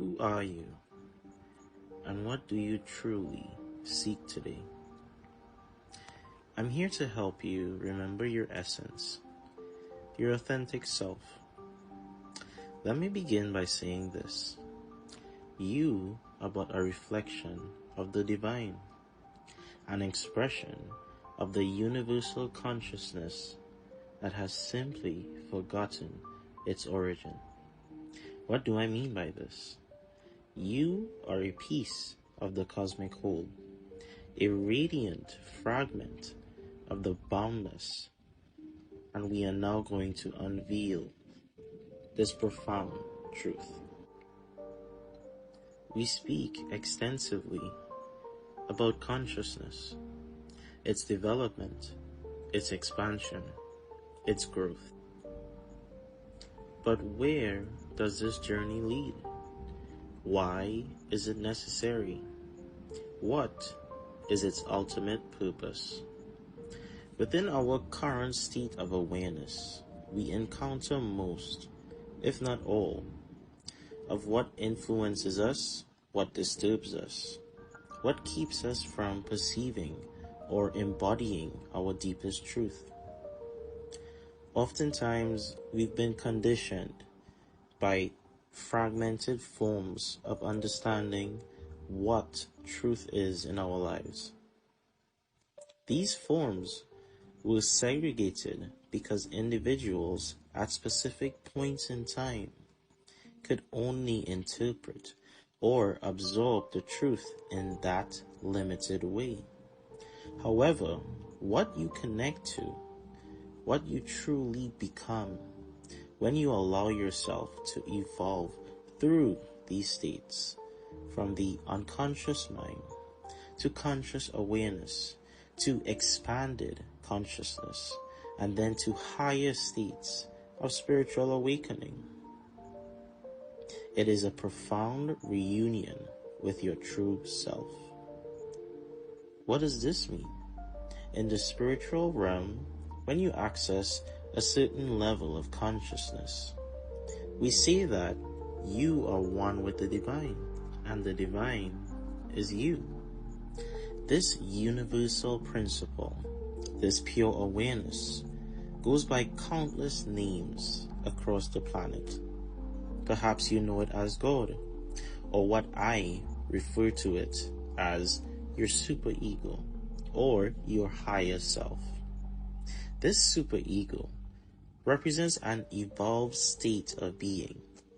Who are you, and what do you truly seek today? I'm here to help you remember your essence, your authentic self. Let me begin by saying this. You are but a reflection of the divine, an expression of the universal consciousness that has simply forgotten its origin. What do I mean by this? You are a piece of the cosmic whole, a radiant fragment of the boundless, and we are now going to unveil this profound truth. We speak extensively about consciousness, its development, its expansion, its growth. But where does this journey lead? Why is it necessary? What is its ultimate purpose? Within our current state of awareness, we encounter most, if not all, of what influences us, what disturbs us, what keeps us from perceiving or embodying our deepest truth. Oftentimes, we've been conditioned by fragmented forms of understanding what truth is in our lives. These forms were segregated because individuals at specific points in time could only interpret or absorb the truth in that limited way. However, what you connect to, what you truly become, when you allow yourself to evolve through these states, from the unconscious mind to conscious awareness to expanded consciousness, and then to higher states of spiritual awakening. It is a profound reunion with your true self. What does this mean? In the spiritual realm, when you access a certain level of consciousness, we say that you are one with the divine, and the divine is you. This universal principle, this pure awareness, goes by countless names across the planet. Perhaps you know it as God, or what I refer to it as your superego, or your higher self. This superego represents an evolved state of being